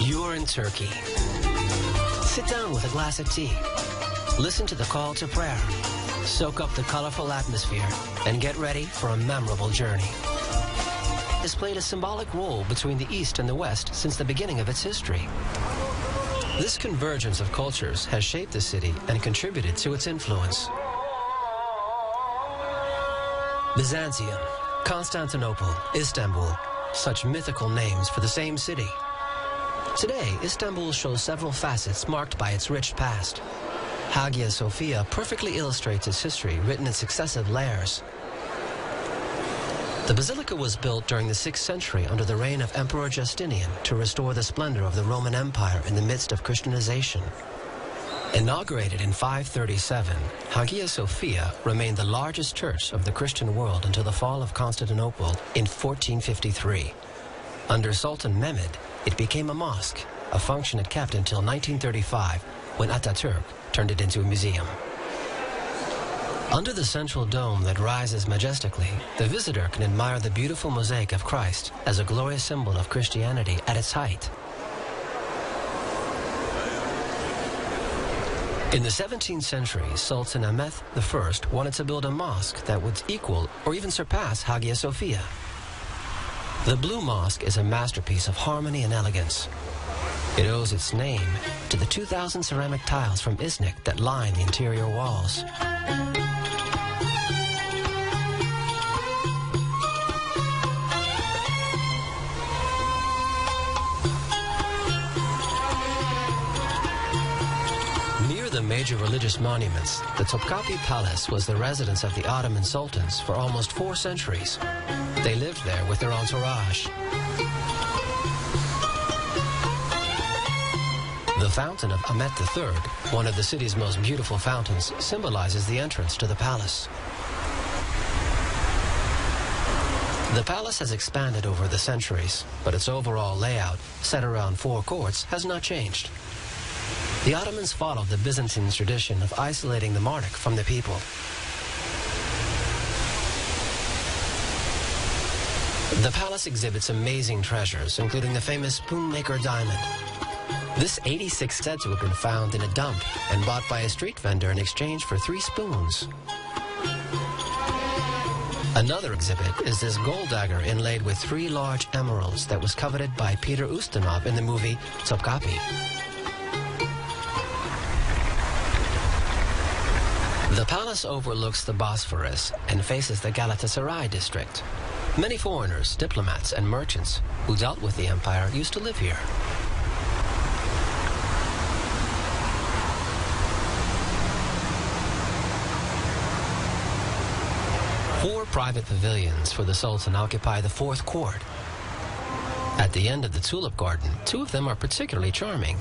You're in Turkey. Sit down with a glass of tea. Listen to the call to prayer. Soak up the colorful atmosphere and get ready for a memorable journey. It has played a symbolic role between the East and the West since the beginning of its history. This convergence of cultures has shaped the city and contributed to its influence. Byzantium, Constantinople, Istanbul, such mythical names for the same city. Today, Istanbul shows several facets marked by its rich past. Hagia Sophia perfectly illustrates its history, written in successive layers. The basilica was built during the 6th century under the reign of Emperor Justinian to restore the splendor of the Roman Empire in the midst of Christianization. Inaugurated in 537, Hagia Sophia remained the largest church of the Christian world until the fall of Constantinople in 1453. Under Sultan Mehmed, it became a mosque, a function it kept until 1935, when Ataturk turned it into a museum. Under the central dome that rises majestically, the visitor can admire the beautiful mosaic of Christ as a glorious symbol of Christianity at its height. In the 17th century, Sultan Ahmed I wanted to build a mosque that would equal or even surpass Hagia Sophia. The Blue Mosque is a masterpiece of harmony and elegance. It owes its name to the 2,000 ceramic tiles from Iznik that line the interior walls. Near the major religious monuments, the Topkapi Palace was the residence of the Ottoman sultans for almost 4 centuries. They lived there with their entourage. The Fountain of Ahmet III, one of the city's most beautiful fountains, symbolizes the entrance to the palace. The palace has expanded over the centuries, but its overall layout, set around 4 courts, has not changed. The Ottomans followed the Byzantine tradition of isolating the monarch from the people. The palace exhibits amazing treasures, including the famous Spoonmaker diamond. This 86 said to have been found in a dump and bought by a street vendor in exchange for 3 spoons. Another exhibit is this gold dagger inlaid with 3 large emeralds that was coveted by Peter Ustinov in the movie Topkapi. The palace overlooks the Bosphorus and faces the Galatasaray district. Many foreigners, diplomats, and merchants who dealt with the empire used to live here. Four private pavilions for the Sultan occupy the 4th court. At the end of the tulip garden, 2 of them are particularly charming.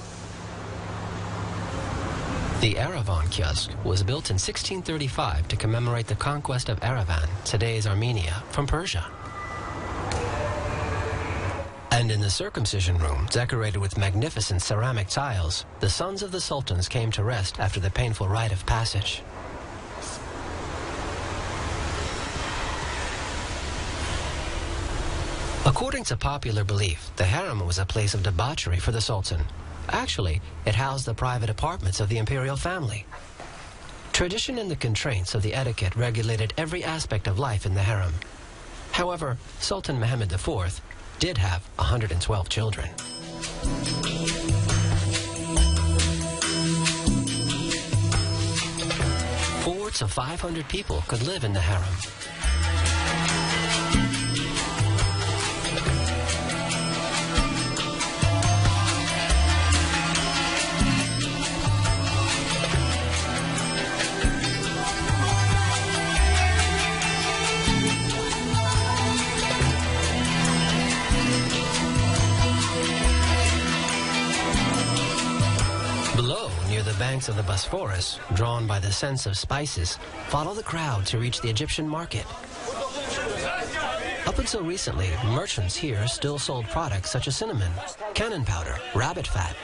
The Yerevan Kiosk was built in 1635 to commemorate the conquest of Yerevan, today's Armenia, from Persia. And in the circumcision room, decorated with magnificent ceramic tiles, the sons of the sultans came to rest after the painful rite of passage. According to popular belief, the harem was a place of debauchery for the sultan. Actually, it housed the private apartments of the imperial family. Tradition and the constraints of the etiquette regulated every aspect of life in the harem. However, Sultan Mehmed IV did have 112 children. Four to 500 people could live in the harem. Banks of the Bosphorus, drawn by the sense of spices, follow the crowd to reach the Egyptian market. Up until recently, merchants here still sold products such as cinnamon, cannon powder, rabbit fat,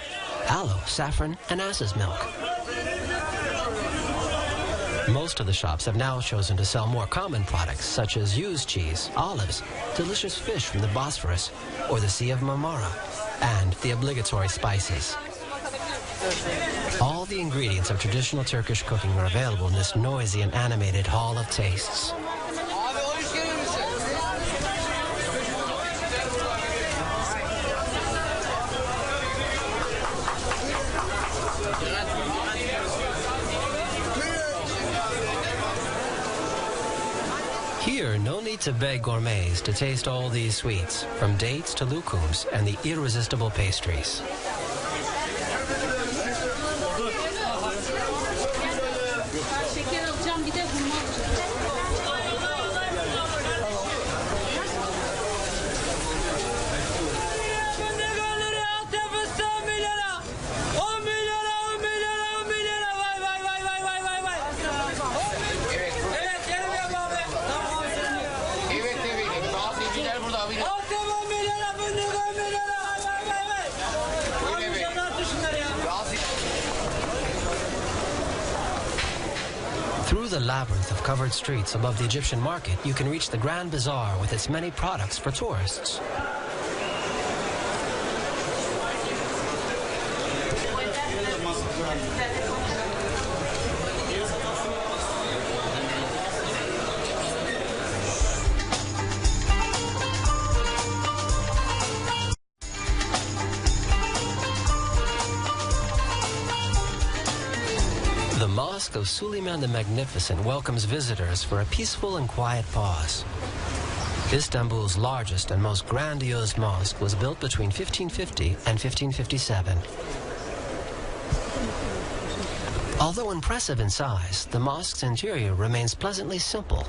aloe, saffron, and ass's milk. Most of the shops have now chosen to sell more common products such as used cheese, olives, delicious fish from the Bosphorus or the Sea of Marmara, and the obligatory spices. All the ingredients of traditional Turkish cooking are available in this noisy and animated hall of tastes. Here, no need to beg gourmets to taste all these sweets, from dates to lookums and the irresistible pastries. Through the labyrinth of covered streets above the Egyptian market, you can reach the Grand Bazaar with its many products for tourists. The Mosque of Suleiman the Magnificent welcomes visitors for a peaceful and quiet pause. Istanbul's largest and most grandiose mosque was built between 1550 and 1557. Although impressive in size, the mosque's interior remains pleasantly simple.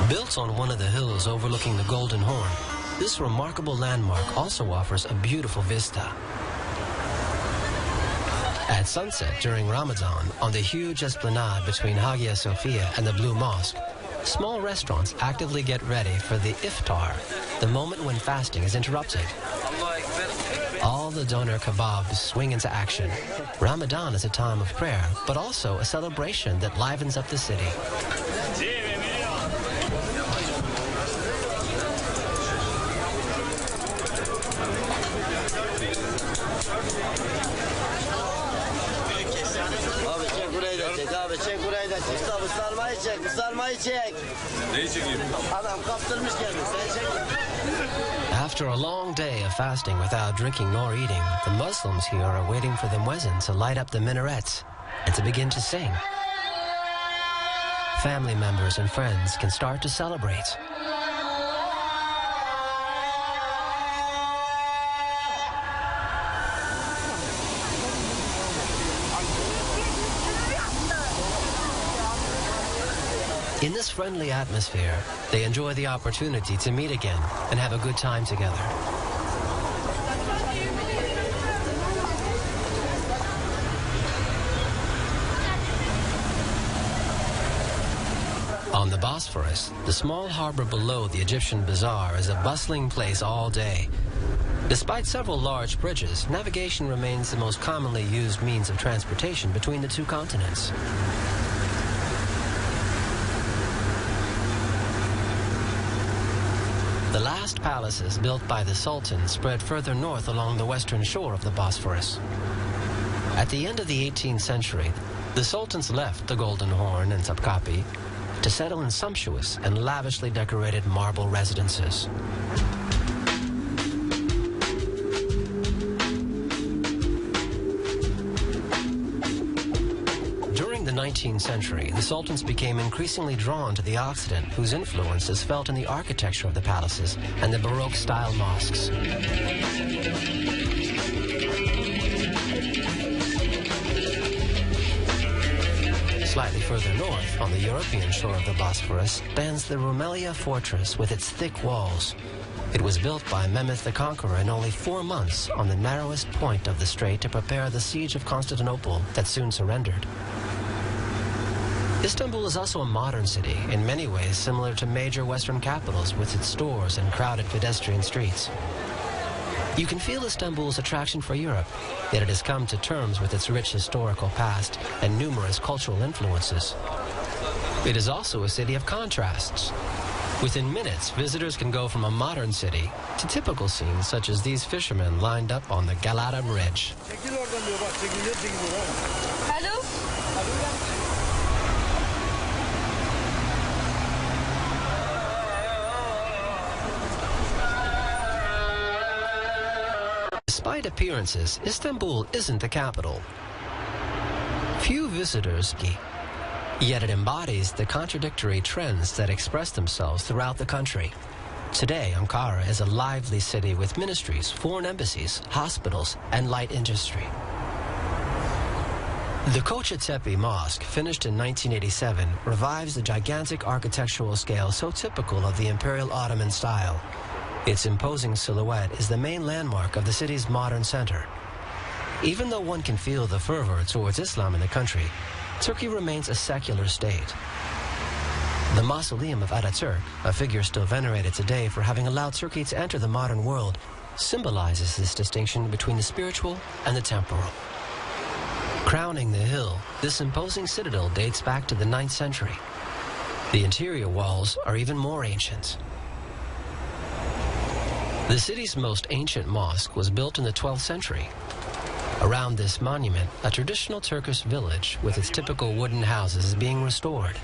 Built on one of the hills overlooking the Golden Horn, this remarkable landmark also offers a beautiful vista. At sunset during Ramadan, on the huge esplanade between Hagia Sophia and the Blue Mosque, small restaurants actively get ready for the iftar, the moment when fasting is interrupted. All the doner kebabs swing into action. Ramadan is a time of prayer, but also a celebration that livens up the city. After a long day of fasting without drinking nor eating, the Muslims here are waiting for the muezzin to light up the minarets and to begin to sing. Family members and friends can start to celebrate. In this friendly atmosphere, they enjoy the opportunity to meet again and have a good time together. On the Bosphorus, the small harbor below the Egyptian Bazaar is a bustling place all day. Despite several large bridges, navigation remains the most commonly used means of transportation between the two continents. The last palaces built by the Sultan spread further north along the western shore of the Bosphorus. At the end of the 18th century, the Sultans left the Golden Horn and Topkapi to settle in sumptuous and lavishly decorated marble residences. During the 19th century, the Sultans became increasingly drawn to the Occident, whose influence is felt in the architecture of the palaces and the Baroque-style mosques. Slightly further north, on the European shore of the Bosphorus, stands the Rumelia fortress with its thick walls. It was built by Mehmed the Conqueror in only 4 months on the narrowest point of the strait to prepare the siege of Constantinople that soon surrendered. Istanbul is also a modern city, in many ways similar to major Western capitals with its stores and crowded pedestrian streets. You can feel Istanbul's attraction for Europe, yet it has come to terms with its rich historical past and numerous cultural influences. It is also a city of contrasts. Within minutes, visitors can go from a modern city to typical scenes such as these fishermen lined up on the Galata Bridge. Hello? Despite appearances, Istanbul isn't the capital. Few visitors ski. Yet it embodies the contradictory trends that express themselves throughout the country. Today, Ankara is a lively city with ministries, foreign embassies, hospitals, and light industry. The Kocatepe Mosque, finished in 1987, revives the gigantic architectural scale so typical of the Imperial Ottoman style. Its imposing silhouette is the main landmark of the city's modern center. Even though one can feel the fervor towards Islam in the country, Turkey remains a secular state. The mausoleum of Ataturk, a figure still venerated today for having allowed Turkey to enter the modern world, symbolizes this distinction between the spiritual and the temporal. Crowning the hill, this imposing citadel dates back to the 9th century. The interior walls are even more ancient. The city's most ancient mosque was built in the 12th century. Around this monument, a traditional Turkish village with its typical wooden houses is being restored.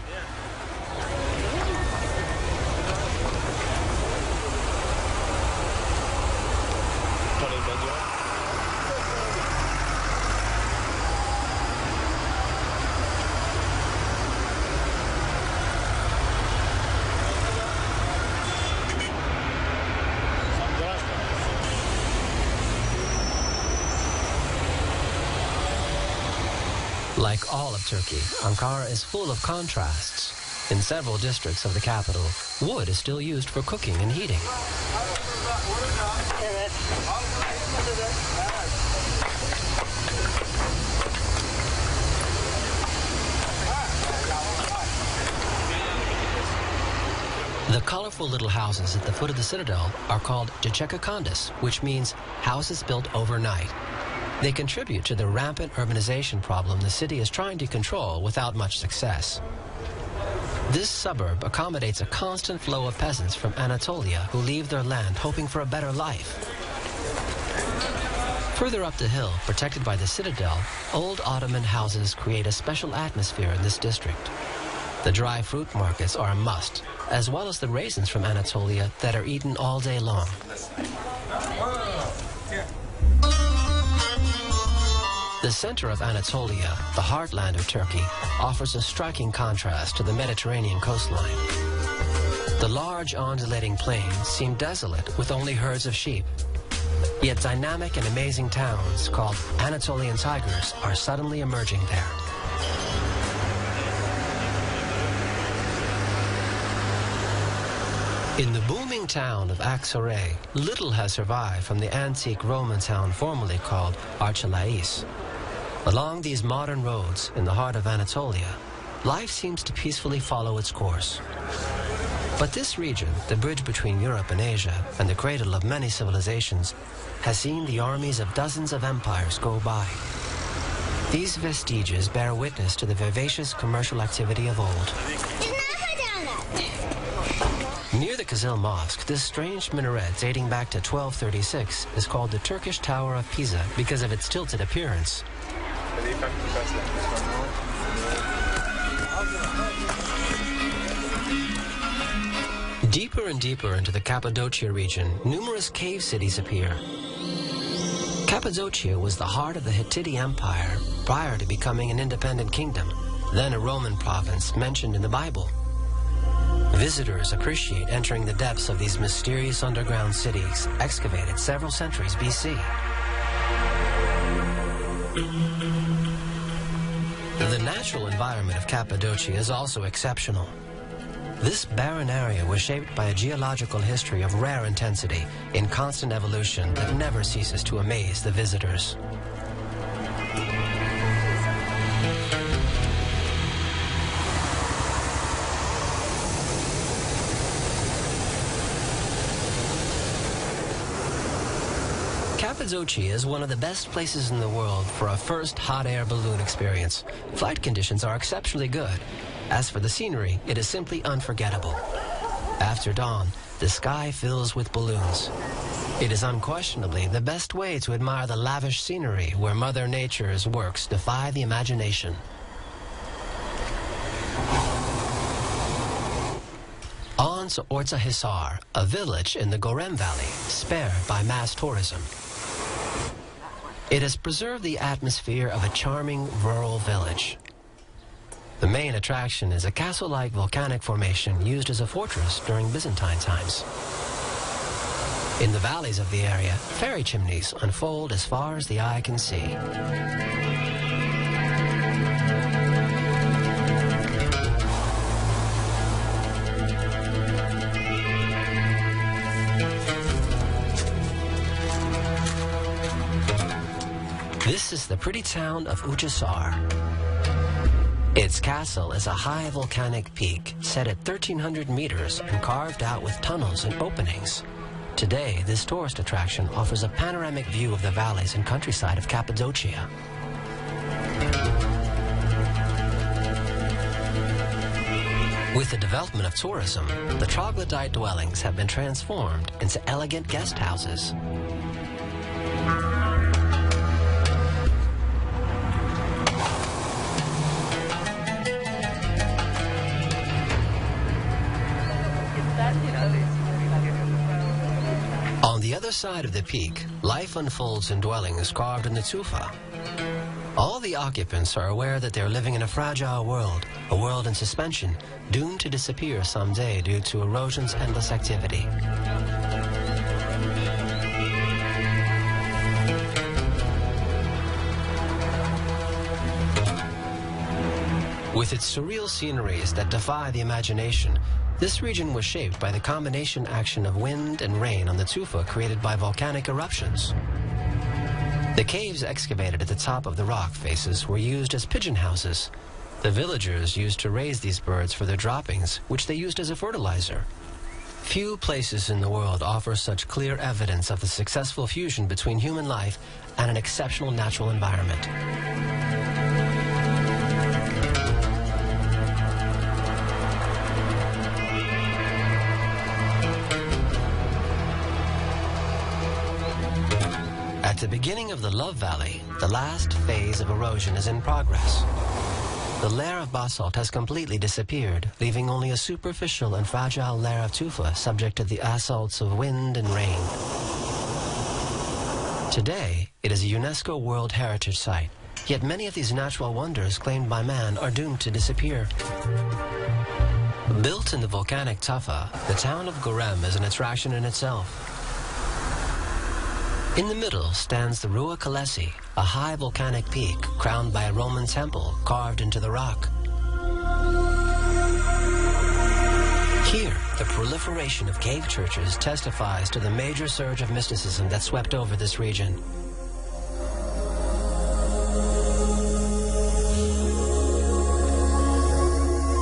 Like all of Turkey, Ankara is full of contrasts. In several districts of the capital, wood is still used for cooking and heating. The colorful little houses at the foot of the citadel are called Çeçekekondes, which means houses built overnight. They contribute to the rampant urbanization problem the city is trying to control without much success. This suburb accommodates a constant flow of peasants from Anatolia who leave their land hoping for a better life. Further up the hill, protected by the citadel, old Ottoman houses create a special atmosphere in this district. The dry fruit markets are a must, as well as the raisins from Anatolia that are eaten all day long. The center of Anatolia, the heartland of Turkey, offers a striking contrast to the Mediterranean coastline. The large undulating plains seem desolate with only herds of sheep. Yet dynamic and amazing towns called Anatolian tigers are suddenly emerging there. In the booming town of Aksaray, little has survived from the antique Roman town formerly called Archelaïs. Along these modern roads in the heart of Anatolia, life seems to peacefully follow its course. But this region, the bridge between Europe and Asia and the cradle of many civilizations, has seen the armies of dozens of empires go by. These vestiges bear witness to the vivacious commercial activity of old. Near the Kızıl Mosque, this strange minaret dating back to 1236 is called the Turkish Tower of Pisa because of its tilted appearance. Deeper and deeper into the Cappadocia region, numerous cave cities appear. Cappadocia was the heart of the Hittite Empire prior to becoming an independent kingdom, then a Roman province mentioned in the Bible. Visitors appreciate entering the depths of these mysterious underground cities excavated several centuries BC. The natural environment of Cappadocia is also exceptional. This barren area was shaped by a geological history of rare intensity in constant evolution that never ceases to amaze the visitors. Cappadocia is one of the best places in the world for a first hot air balloon experience. Flight conditions are exceptionally good. As for the scenery, it is simply unforgettable. After dawn, the sky fills with balloons. It is unquestionably the best way to admire the lavish scenery where Mother Nature's works defy the imagination. On to Orta Hisar, a village in the Gorem Valley, spared by mass tourism. It has preserved the atmosphere of a charming rural village. The main attraction is a castle-like volcanic formation used as a fortress during Byzantine times. In the valleys of the area, fairy chimneys unfold as far as the eye can see. This is the pretty town of Uçhisar. Its castle is a high volcanic peak set at 1,300 meters and carved out with tunnels and openings. Today, this tourist attraction offers a panoramic view of the valleys and countryside of Cappadocia. With the development of tourism, the troglodyte dwellings have been transformed into elegant guest houses. On the other side of the peak, life unfolds in dwellings carved in the tufa. All the occupants are aware that they're living in a fragile world, a world in suspension, doomed to disappear someday due to erosion's endless activity. With its surreal sceneries that defy the imagination, this region was shaped by the combination action of wind and rain on the tufa created by volcanic eruptions. The caves excavated at the top of the rock faces were used as pigeon houses. The villagers used to raise these birds for their droppings, which they used as a fertilizer. Few places in the world offer such clear evidence of the successful fusion between human life and an exceptional natural environment. At the beginning of the Love Valley, the last phase of erosion is in progress. The layer of basalt has completely disappeared, leaving only a superficial and fragile layer of tufa subject to the assaults of wind and rain. Today, it is a UNESCO World Heritage Site, yet many of these natural wonders claimed by man are doomed to disappear. Built in the volcanic tufa, the town of Gorem is an attraction in itself. In the middle stands the Rua Kalesi, a high volcanic peak crowned by a Roman temple carved into the rock. Here, the proliferation of cave churches testifies to the major surge of mysticism that swept over this region.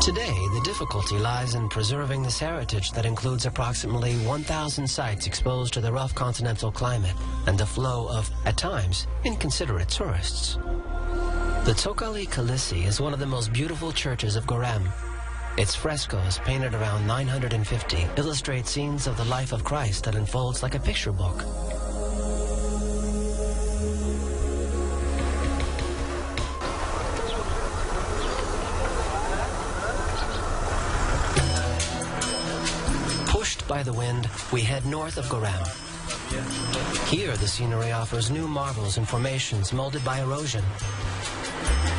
Today, the difficulty lies in preserving this heritage that includes approximately 1,000 sites exposed to the rough continental climate and the flow of, at times, inconsiderate tourists. The Tokali Kalisi is one of the most beautiful churches of Gorem. Its frescoes, painted around 950, illustrate scenes of the life of Christ that unfolds like a picture book. By the wind, we head north of Gorem. Here, the scenery offers new marvels and formations molded by erosion.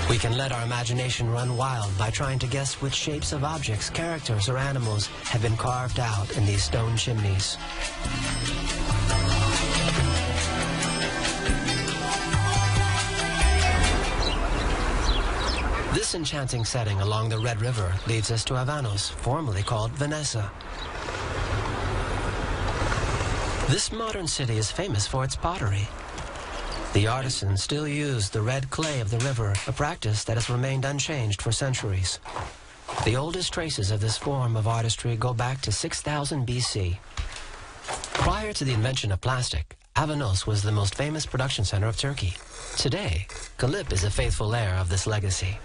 We can let our imagination run wild by trying to guess which shapes of objects, characters, or animals have been carved out in these stone chimneys. This enchanting setting along the Red River leads us to Avanos, formerly called Vanessa. This modern city is famous for its pottery. The artisans still use the red clay of the river, a practice that has remained unchanged for centuries. The oldest traces of this form of artistry go back to 6000 BC. Prior to the invention of plastic, Avanos was the most famous production center of Turkey. Today, Galip is a faithful heir of this legacy.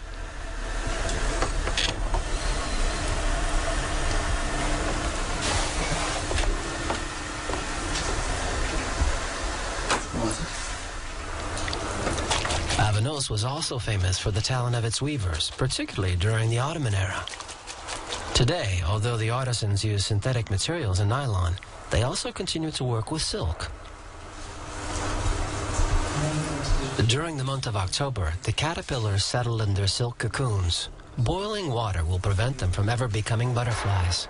Avanos was also famous for the talent of its weavers, particularly during the Ottoman era. Today, although the artisans use synthetic materials and nylon, they also continue to work with silk. During the month of October, the caterpillars settle in their silk cocoons. Boiling water will prevent them from ever becoming butterflies.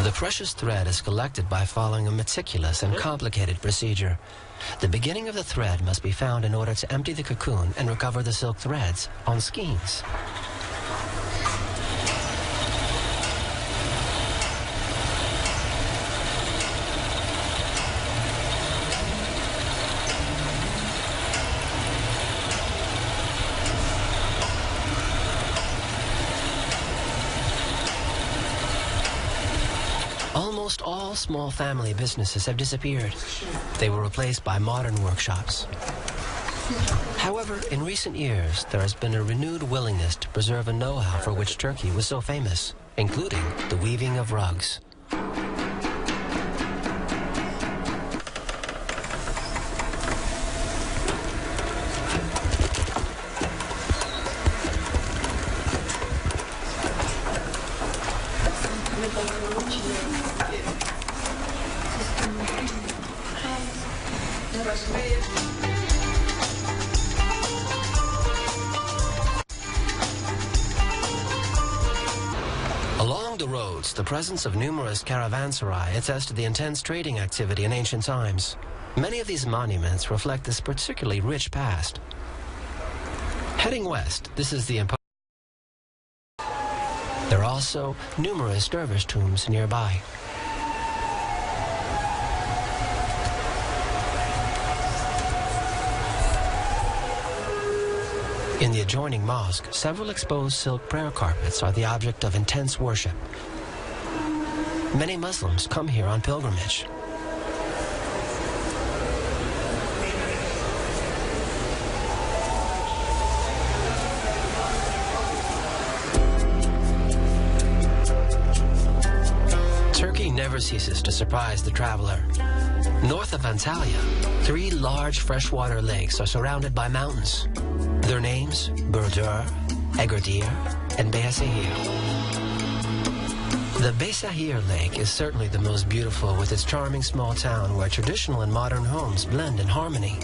The precious thread is collected by following a meticulous and complicated procedure. The beginning of the thread must be found in order to empty the cocoon and recover the silk threads on skeins. Almost all small family businesses have disappeared. They were replaced by modern workshops. However, in recent years, there has been a renewed willingness to preserve a know-how for which Turkey was so famous, including the weaving of rugs. Along the roads, the presence of numerous caravanserai attests to the intense trading activity in ancient times. Many of these monuments reflect this particularly rich past. Heading west, this is the imposing. There are also numerous dervish tombs nearby. In the adjoining mosque, several exposed silk prayer carpets are the object of intense worship. Many Muslims come here on pilgrimage. Turkey never ceases to surprise the traveler. North of Antalya, 3 large freshwater lakes are surrounded by mountains. Their names, Burdur, Egerdir, and Beyazıt. The Beyazıt Lake is certainly the most beautiful, with its charming small town where traditional and modern homes blend in harmony.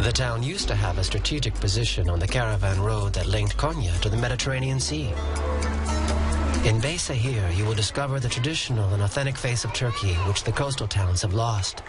The town used to have a strategic position on the caravan road that linked Konya to the Mediterranean Sea. In Beyazıt, you will discover the traditional and authentic face of Turkey, which the coastal towns have lost.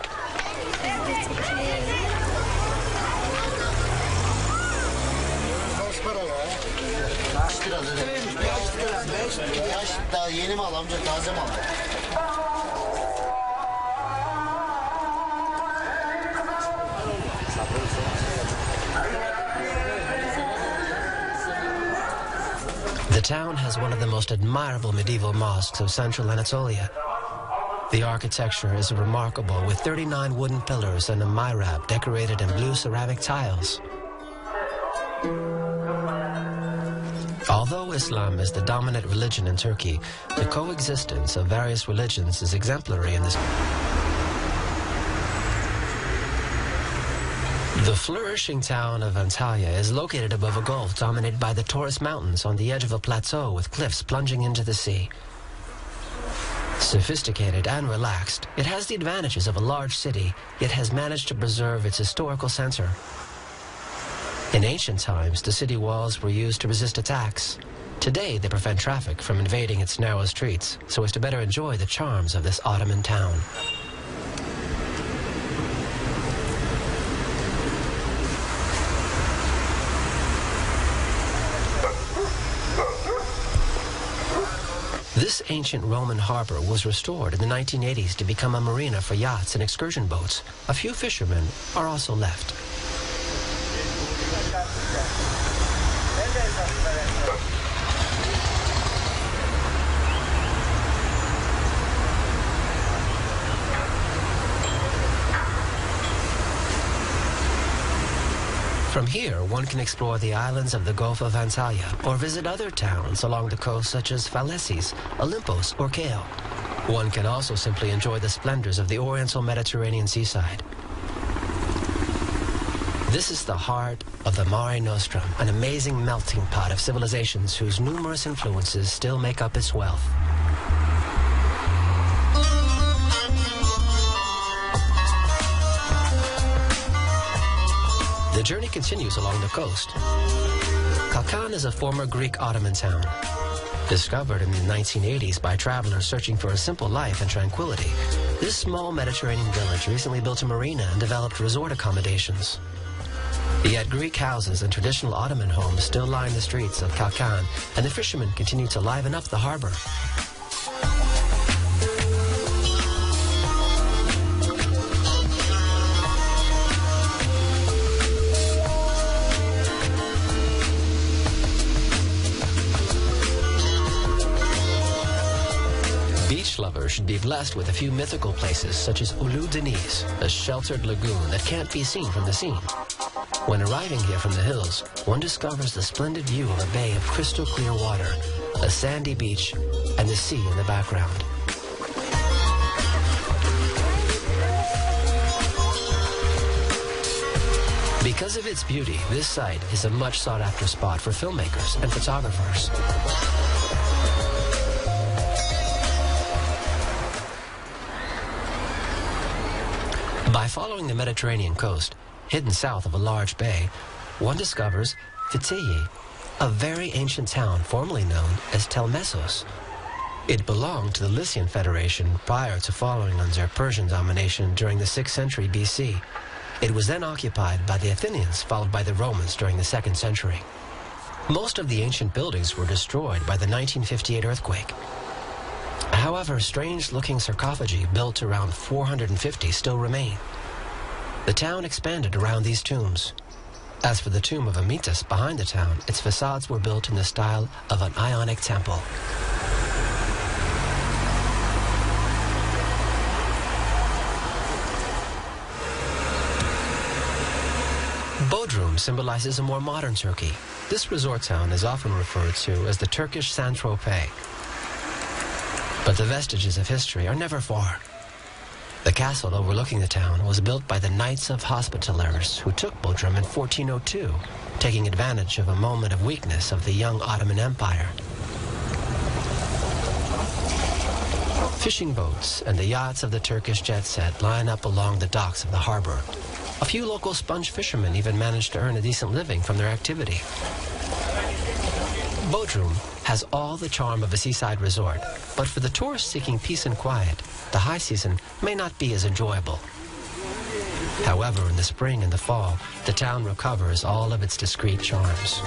The town has one of the most admirable medieval mosques of central Anatolia. The architecture is remarkable, with 39 wooden pillars and a mihrab decorated in blue ceramic tiles. Although Islam is the dominant religion in Turkey, the coexistence of various religions is exemplary in this. The flourishing town of Antalya is located above a gulf dominated by the Taurus Mountains on the edge of a plateau with cliffs plunging into the sea. Sophisticated and relaxed, it has the advantages of a large city, yet has managed to preserve its historical center. In ancient times, the city walls were used to resist attacks. Today, they prevent traffic from invading its narrow streets, so as to better enjoy the charms of this Ottoman town. This ancient Roman harbor was restored in the 1980s to become a marina for yachts and excursion boats. A few fishermen are also left. From here, one can explore the islands of the Gulf of Antalya or visit other towns along the coast such as Phalessis, Olympos, or Kale. One can also simply enjoy the splendors of the Oriental Mediterranean seaside. This is the heart of the Mare Nostrum, an amazing melting pot of civilizations whose numerous influences still make up its wealth. The journey continues along the coast. Kalkan is a former Greek Ottoman town. Discovered in the 1980s by travelers searching for a simple life and tranquility, this small Mediterranean village recently built a marina and developed resort accommodations. Yet Greek houses and traditional Ottoman homes still line the streets of Kalkan, and the fishermen continue to liven up the harbor. Beach lovers should be blessed with a few mythical places such as Ulu Deniz, a sheltered lagoon that can't be seen from the scene. When arriving here from the hills, one discovers the splendid view of a bay of crystal clear water, a sandy beach, and the sea in the background. Because of its beauty, this site is a much sought-after spot for filmmakers and photographers. By following the Mediterranean coast, hidden south of a large bay, one discovers Fithiye, a very ancient town formerly known as Tel Messos. It belonged to the Lycian Federation prior to falling under Persian domination during the 6th century BC. It was then occupied by the Athenians, followed by the Romans during the 2nd century. Most of the ancient buildings were destroyed by the 1958 earthquake. However, strange-looking sarcophagi built around 450 still remain. The town expanded around these tombs. As for the tomb of Amyntas behind the town, its facades were built in the style of an Ionic temple. Bodrum symbolizes a more modern Turkey. This resort town is often referred to as the Turkish Saint-Tropez. But the vestiges of history are never far. The castle overlooking the town was built by the Knights of Hospitallers who took Bodrum in 1402, taking advantage of a moment of weakness of the young Ottoman Empire. Fishing boats and the yachts of the Turkish jet set line up along the docks of the harbor. A few local sponge fishermen even managed to earn a decent living from their activity. Bodrum has all the charm of a seaside resort, but for the tourists seeking peace and quiet, the high season may not be as enjoyable. However, in the spring and the fall, the town recovers all of its discreet charms.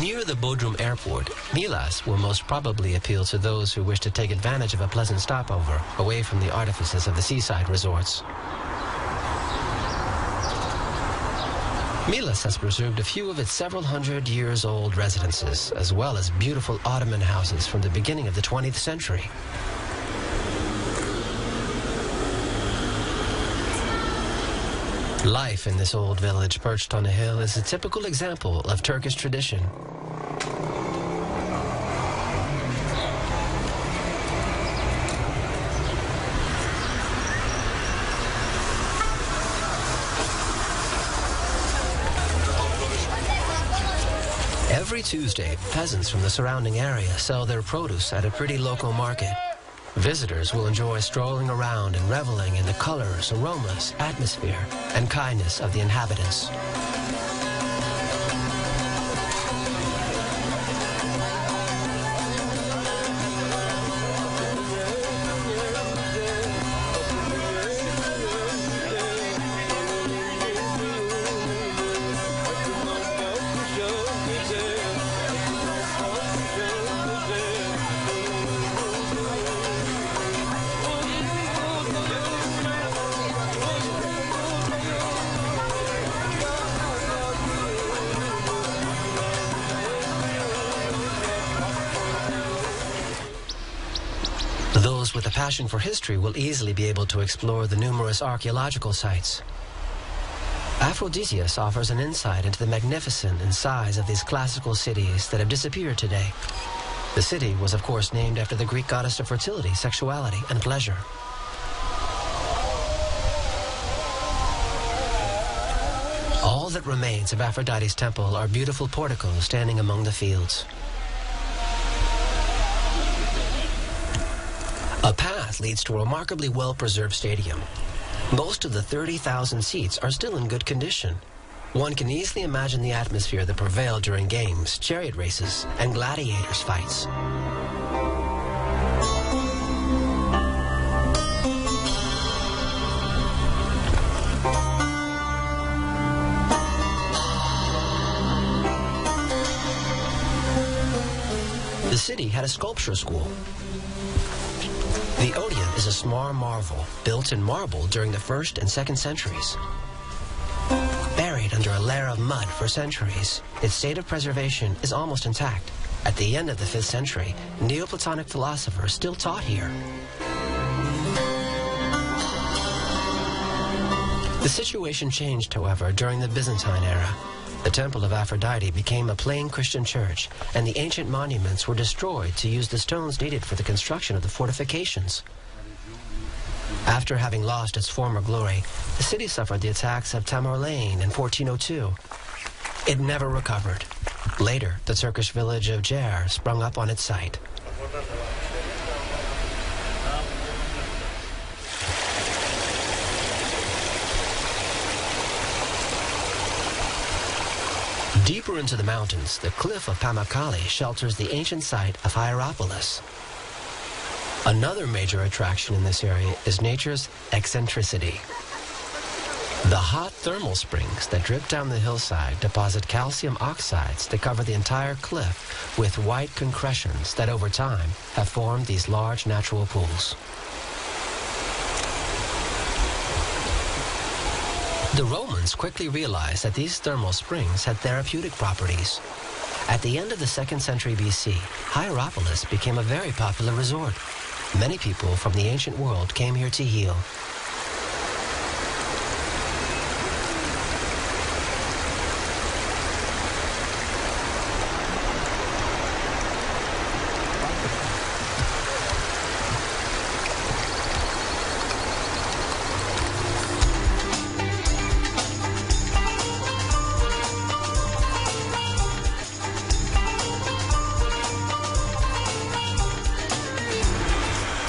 Near the Bodrum airport, Milas will most probably appeal to those who wish to take advantage of a pleasant stopover away from the artifices of the seaside resorts. Milas has preserved a few of its several hundred-years-old residences, as well as beautiful Ottoman houses from the beginning of the 20th century. Life in this old village perched on a hill is a typical example of Turkish tradition. Every Tuesday, peasants from the surrounding area sell their produce at a pretty local market. Visitors will enjoy strolling around and reveling in the colors, aromas, atmosphere, and kindness of the inhabitants. Those with a passion for history will easily be able to explore the numerous archaeological sites. Aphrodisias offers an insight into the magnificence and size of these classical cities that have disappeared today. The city was, of course, named after the Greek goddess of fertility, sexuality, and pleasure. All that remains of Aphrodite's temple are beautiful porticos standing among the fields. A path leads to a remarkably well-preserved stadium. Most of the 30,000 seats are still in good condition. One can easily imagine the atmosphere that prevailed during games, chariot races, and gladiators' fights. The city had a sculpture school. The Odeon is a small marvel built in marble during the 1st and 2nd centuries. Buried under a layer of mud for centuries, its state of preservation is almost intact. At the end of the 5th century, Neoplatonic philosophers still taught here. The situation changed, however, during the Byzantine era. The Temple of Aphrodite became a plain Christian church, and the ancient monuments were destroyed to use the stones needed for the construction of the fortifications. After having lost its former glory, the city suffered the attacks of Tamerlane in 1402. It never recovered. Later, the Turkish village of Cer sprung up on its site. Deeper into the mountains, the cliff of Pamukkale shelters the ancient site of Hierapolis. Another major attraction in this area is nature's eccentricity. The hot thermal springs that drip down the hillside deposit calcium oxides that cover the entire cliff with white concretions that over time have formed these large natural pools. The Romans quickly realized that these thermal springs had therapeutic properties. At the end of the 2nd century BC, Hierapolis became a very popular resort. Many people from the ancient world came here to heal.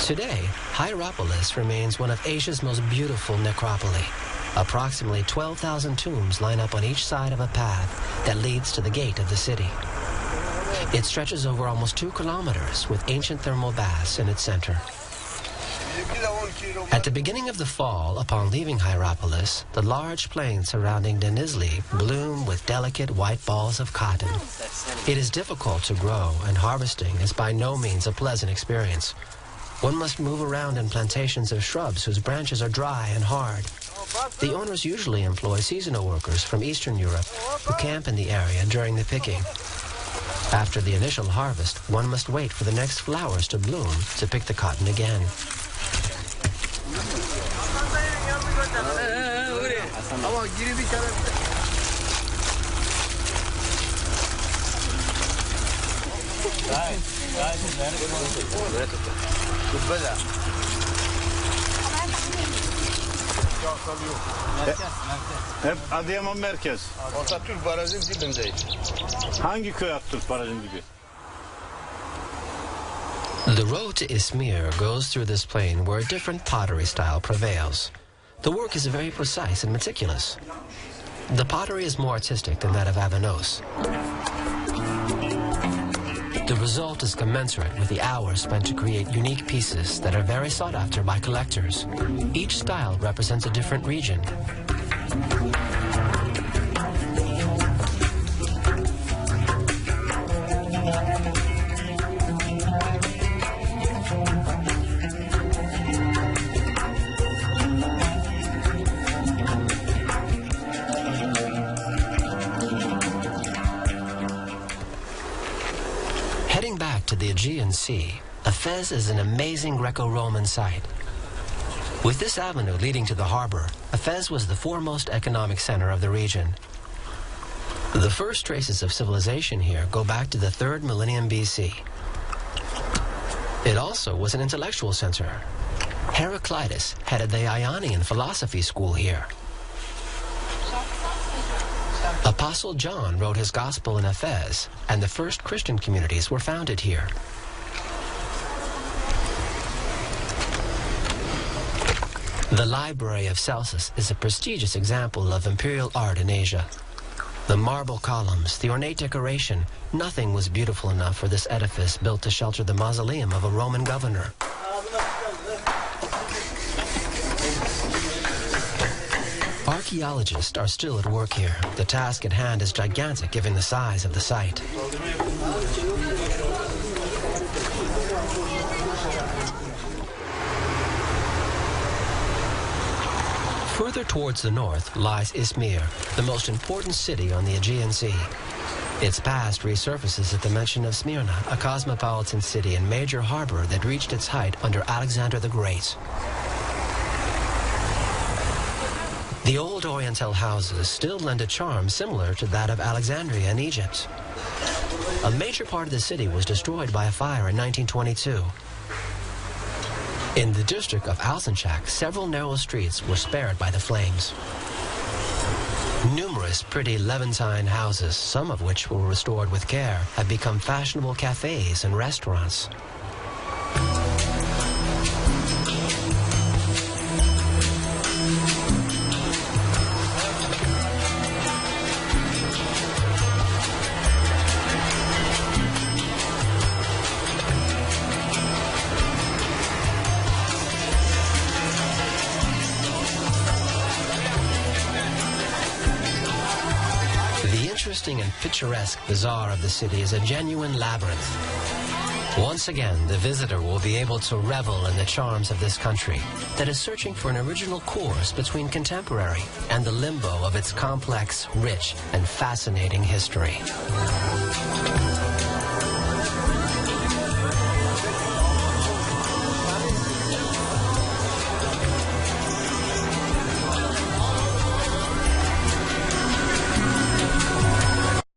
Today, Hierapolis remains one of Asia's most beautiful necropoli. Approximately 12,000 tombs line up on each side of a path that leads to the gate of the city. It stretches over almost 2 kilometers with ancient thermal baths in its center. At the beginning of the fall, upon leaving Hierapolis, the large plains surrounding Denizli bloom with delicate white balls of cotton. It is difficult to grow, and harvesting is by no means a pleasant experience. One must move around in plantations of shrubs whose branches are dry and hard. The owners usually employ seasonal workers from Eastern Europe who camp in the area during the picking. After the initial harvest, one must wait for the next flowers to bloom to pick the cotton again. Ama giri bir kere. Kubbede. Hep Adıyaman merkez. Atatürk Barajı'nın dibindeyiz. Hangi köy Atatürk Barajı'nın dibi? The road to Izmir goes through this plain where a different pottery style prevails. The work is very precise and meticulous. The pottery is more artistic than that of Avanos. The result is commensurate with the hours spent to create unique pieces that are very sought after by collectors. Each style represents a different region. Heading back to the Aegean Sea, Efes is an amazing Greco-Roman site. With this avenue leading to the harbor, Efes was the foremost economic center of the region. The first traces of civilization here go back to the 3rd millennium BC. It also was an intellectual center. Heraclitus headed the Ionian philosophy school here. Apostle John wrote his gospel in Efes, and the first Christian communities were founded here. The Library of Celsus is a prestigious example of imperial art in Asia. The marble columns, the ornate decoration, nothing was beautiful enough for this edifice built to shelter the mausoleum of a Roman governor. Archaeologists are still at work here. The task at hand is gigantic given the size of the site. Further towards the north lies Izmir, the most important city on the Aegean Sea. Its past resurfaces at the mention of Smyrna, a cosmopolitan city and major harbor that reached its height under Alexander the Great. The old Oriental houses still lend a charm similar to that of Alexandria in Egypt. A major part of the city was destroyed by a fire in 1922. In the district of Alsancak, several narrow streets were spared by the flames. Numerous pretty Levantine houses, some of which were restored with care, have become fashionable cafes and restaurants. The interesting and picturesque bazaar of the city is a genuine labyrinth. Once again, the visitor will be able to revel in the charms of this country that is searching for an original course between contemporary and the limbo of its complex, rich, and fascinating history.